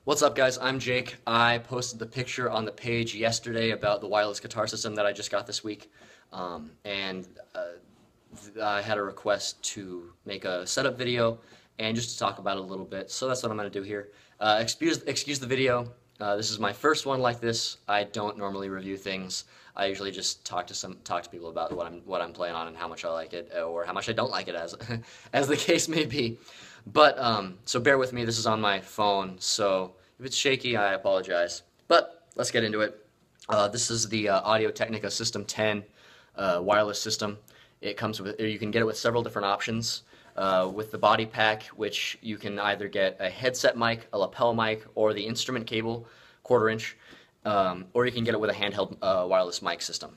What's up, guys? I'm Jake. I posted the picture on the page yesterday about the wireless guitar system that I just got this week, and I had a request to make a setup video and just to talk about it a little bit. So that's what I'm going to do here. Excuse the video. This is my first one like this. I don't normally review things. I usually just talk to people about what I'm playing on and how much I like it or how much I don't like it as as the case may be. But so bear with me. This is on my phone, so if it's shaky, I apologize. But let's get into it. This is the Audio-Technica System 10 wireless system. It comes with, you can get it with several different options. With the body pack, which you can either get a headset mic, a lapel mic, or the instrument cable, 1/4 inch, or you can get it with a handheld wireless mic system.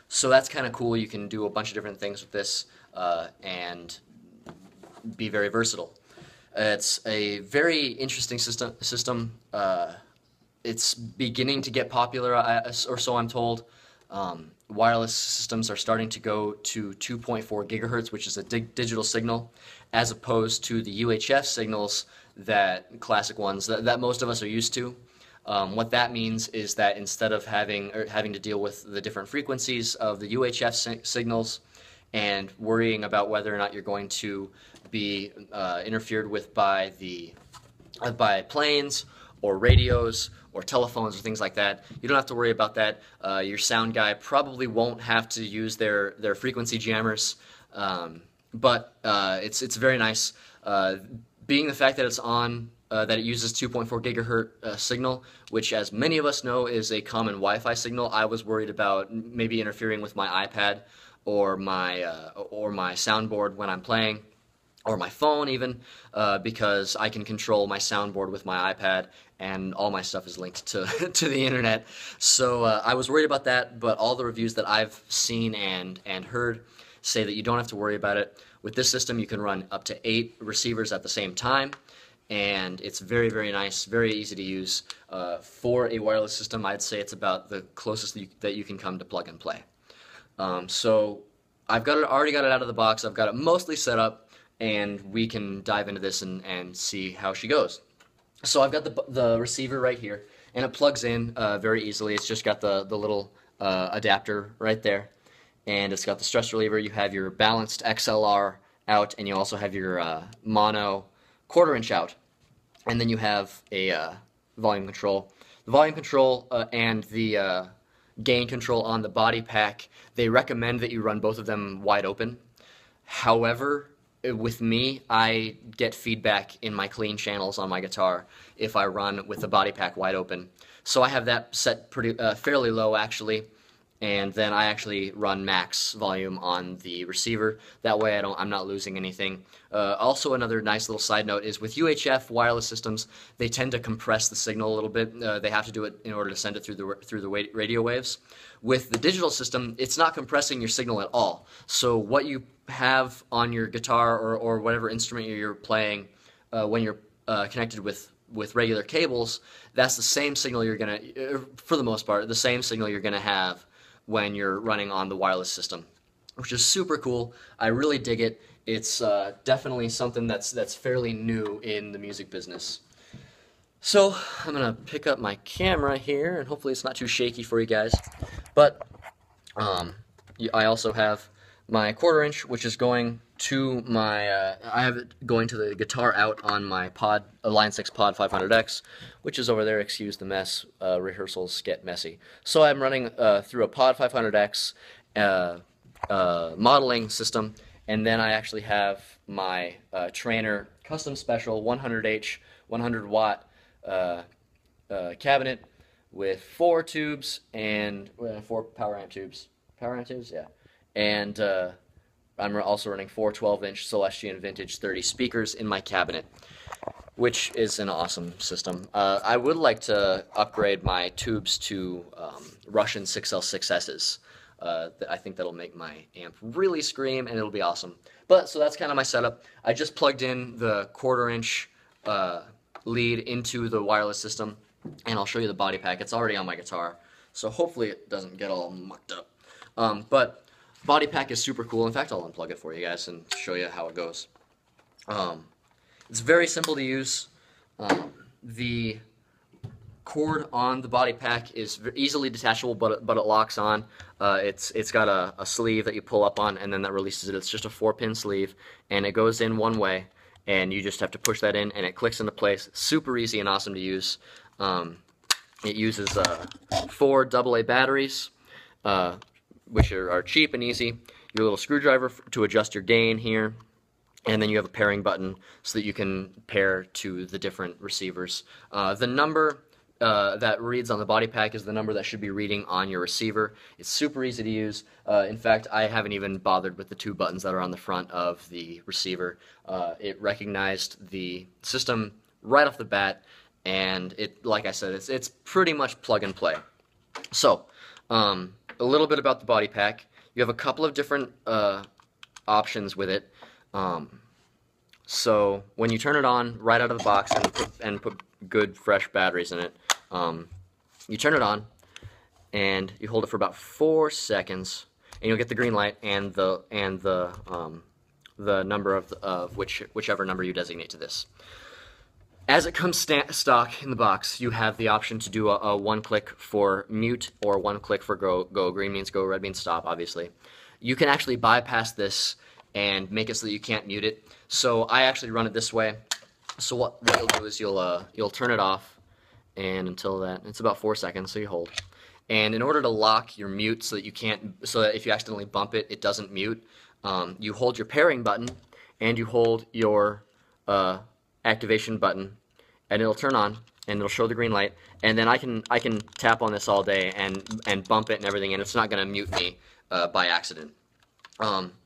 So that's kind of cool. You can do a bunch of different things with this and be very versatile. It's a very interesting system. It's beginning to get popular, or so I'm told. Wireless systems are starting to go to 2.4 gigahertz, which is a digital signal, as opposed to the UHF signals, that classic ones that most of us are used to. What that means is that instead of having to deal with the different frequencies of the UHF signals and worrying about whether or not you're going to be interfered with by planes or radios or telephones or things like that, you don't have to worry about that. Your sound guy probably won't have to use their frequency jammers, but it's very nice. Being the fact that it's on that it uses 2.4 gigahertz signal, which, as many of us know, is a common Wi-Fi signal. I was worried about maybe interfering with my iPad or my soundboard when I'm playing, or my phone even, because I can control my soundboard with my iPad, and all my stuff is linked to to the internet. So I was worried about that, but all the reviews that I've seen and heard say that you don't have to worry about it. With this system, you can run up to 8 receivers at the same time, and it's very, very nice, very easy to use. For a wireless system, I'd say it's about the closest that you can come to plug and play. So I've already got it out of the box. I've got it mostly set up, and we can dive into this and see how she goes. So I've got the receiver right here, and it plugs in very easily. It's just got the little adapter right there, and it's got the stress reliever. You have your balanced XLR out, and you also have your mono 1/4 inch out, and then you have a volume control. The volume control and the gain control on the body pack, they recommend that you run both of them wide open. However, with me, I get feedback in my clean channels on my guitar if I run with the body pack wide open. So I have that set pretty fairly low, actually, and then I actually run max volume on the receiver. That way I'm not losing anything. Also, another nice little side note is with UHF wireless systems, they tend to compress the signal a little bit. They have to do it in order to send it through the radio waves. With the digital system, it's not compressing your signal at all. So what you have on your guitar or whatever instrument you're playing when you're connected with regular cables, that's the same signal you're gonna, for the most part, the same signal you're gonna have when you're running on the wireless system, which is super cool. I really dig it. It's definitely something that's fairly new in the music business. So I'm gonna pick up my camera here, and hopefully it's not too shaky for you guys. But I also have my 1/4 inch, which is going to my, I have it going to the guitar out on my pod, Line 6 Pod 500X, which is over there. Excuse the mess, rehearsals get messy. So I'm running through a Pod 500X modeling system, and then I actually have my Trainer Custom Special 100H 100 watt cabinet with 4 tubes and 4 power amp tubes. Power amp tubes, yeah. And I'm also running 4 12-inch Celestion Vintage 30 speakers in my cabinet, which is an awesome system. I would like to upgrade my tubes to Russian 6L6Ss. I think that'll make my amp really scream, and it'll be awesome. But so that's kind of my setup. I just plugged in the 1/4 inch lead into the wireless system, and I'll show you the body pack. It's already on my guitar, so hopefully it doesn't get all mucked up. But body pack is super cool. In fact, I'll unplug it for you guys and show you how it goes. It's very simple to use. The cord on the body pack is easily detachable, but it locks on. It's got a sleeve that you pull up on, and then that releases it. It's just a 4-pin sleeve, and it goes in one way, and you just have to push that in, and it clicks into place. Super easy and awesome to use. It uses 4 AA batteries, which are cheap and easy. Your little screwdriver to adjust your gain here. And then you have a pairing button so that you can pair to the different receivers. The number that reads on the body pack is the number that should be reading on your receiver. It's super easy to use. In fact, I haven't even bothered with the 2 buttons that are on the front of the receiver. It recognized the system right off the bat, and like I said, it's pretty much plug and play. So, a little bit about the body pack. You have a couple of different options with it. So when you turn it on right out of the box and put good fresh batteries in it, you turn it on and you hold it for about 4 seconds, and you'll get the green light and the number of whichever number you designate to this. As it comes stock in the box, you have the option to do a 1-click for mute or 1-click for go. Green means go, red means stop, obviously. You can actually bypass this and make it so that you can't mute it. So I actually run it this way. So what you'll do is you'll turn it off, and until that, it's about 4 seconds, so you hold. And in order to lock your mute so that if you accidentally bump it, it doesn't mute, you hold your pairing button and you hold your activation button, and it'll turn on and it'll show the green light. And then I can tap on this all day and bump it and everything, and it's not going to mute me by accident.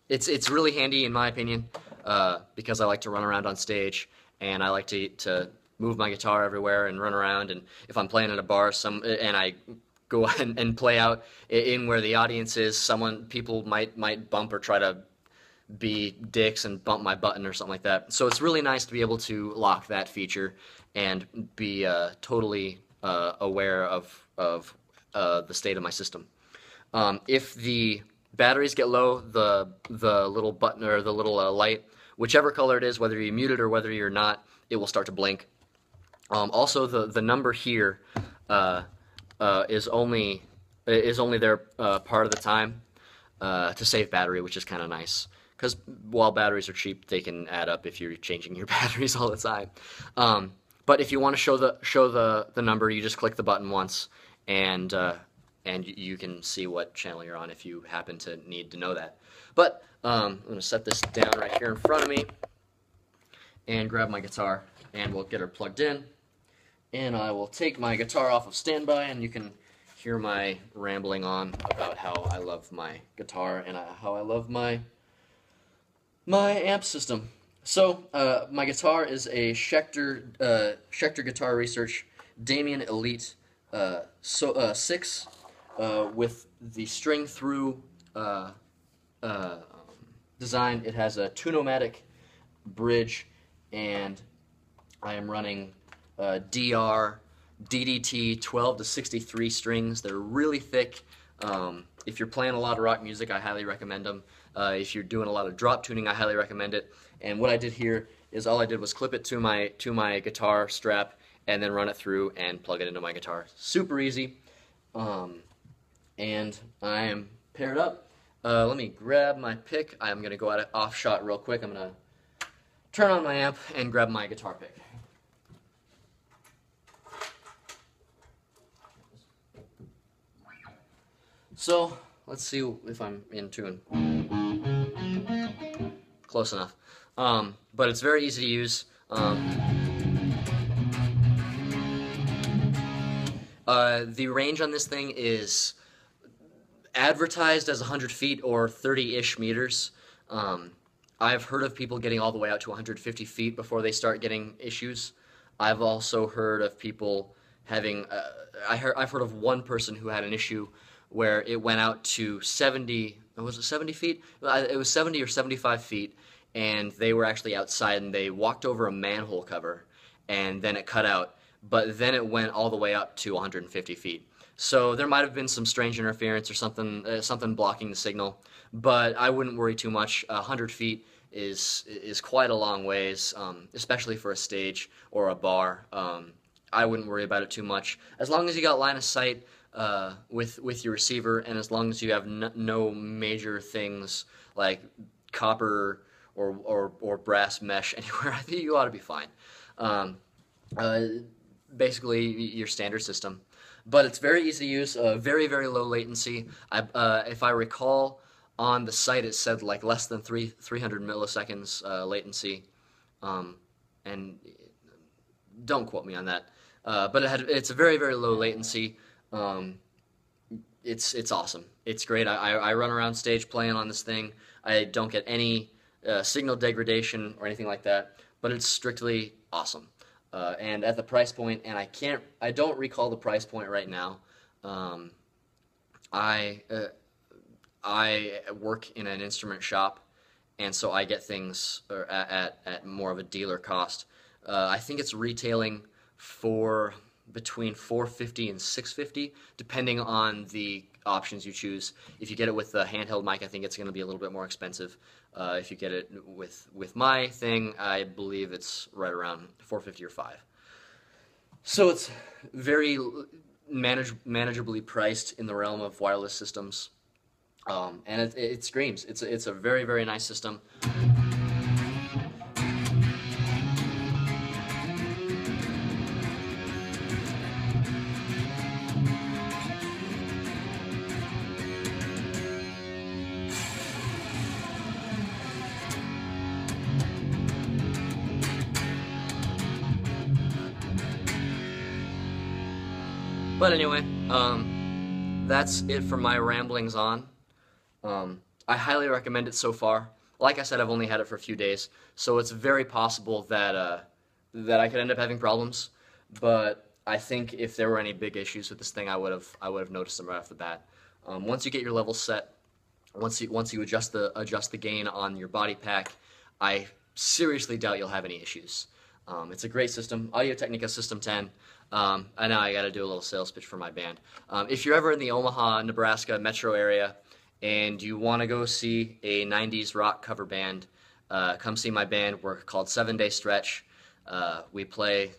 It's really handy in my opinion, because I like to run around on stage, and I like to move my guitar everywhere and run around. And if I'm playing at a bar and I go and play out in where the audience is, people might bump or try to be dicks and bump my button or something like that. So it's really nice to be able to lock that feature and be totally aware of the state of my system. If the batteries get low, the little button or the little light, whichever color it is, whether you mute it or whether you're not, it will start to blink. Also, the number here is only there part of the time to save battery, which is kind of nice. Because while batteries are cheap, they can add up if you're changing your batteries all the time. But if you want to show the number, you just click the button once, and you can see what channel you're on if you happen to need to know that. But I'm going to set this down right here in front of me and grab my guitar, and we'll get her plugged in. And I will take my guitar off of standby, and you can hear my rambling on about how I love my guitar and how I love my amp system. So my guitar is a Schecter Guitar Research Damien Elite 6 with the string through design. It has a Tunomatic bridge, and I am running DR DDT 12 to 63 strings. They're really thick. If you're playing a lot of rock music, I highly recommend them. If you're doing a lot of drop tuning, I highly recommend it. And what I did here is all I did was clip it to my guitar strap and then run it through and plug it into my guitar. Super easy. And I am paired up. Let me grab my pick. I'm going to go off shot real quick. I'm going to turn on my amp and grab my guitar pick. So let's see if I'm in tune. Close enough. But it's very easy to use. The range on this thing is advertised as 100 feet or 30-ish meters. I've heard of people getting all the way out to 150 feet before they start getting issues. I've also heard of people having, I've heard of one person who had an issue where it went out to 70, was it 70 feet? It was 70 or 75 feet, and they were actually outside, and they walked over a manhole cover, and then it cut out, but then it went all the way up to 150 feet. So there might have been some strange interference or something blocking the signal, but I wouldn't worry too much. 100 feet is quite a long ways, especially for a stage or a bar. I wouldn't worry about it too much. As long as you got line of sight with your receiver, and as long as you have no major things like copper or brass mesh anywhere, I think you ought to be fine. Um, uh, Basically, your standard system. But it's very easy to use, very low latency. If I recall, on the site it said like less than 300 milliseconds latency, um, and don't quote me on that. But it's a very low latency. Um, it's awesome. It's great. I run around stage playing on this thing. I don't get any signal degradation or anything like that. But it's strictly awesome. And at the price point, and I don't recall the price point right now. Um, I I work in an instrument shop, and so I get things at more of a dealer cost. I think it's retailing for between 450 and 650, depending on the options you choose. If you get it with the handheld mic, I think it's going to be a little bit more expensive. If you get it with my thing, I believe it's right around 450 or 5. So it's very manageably priced in the realm of wireless systems, and it screams. It's a very nice system. But anyway, that's it for my ramblings on. I highly recommend it so far. Like I said, I've only had it for a few days, so it's very possible that that I could end up having problems. But I think if there were any big issues with this thing, I would have noticed them right off the bat. Once you get your levels set, once you adjust the gain on your body pack, I seriously doubt you'll have any issues. It's a great system, Audio-Technica System 10. I know I got to do a little sales pitch for my band. If you're ever in the Omaha, Nebraska metro area and you want to go see a 90s rock cover band, come see my band. We're called 7 Day Stretch. We play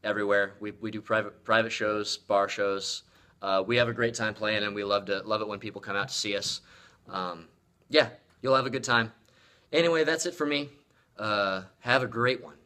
everywhere. We do private shows, bar shows. We have a great time playing, and we love it when people come out to see us. Yeah, you'll have a good time. Anyway, that's it for me. Have a great one.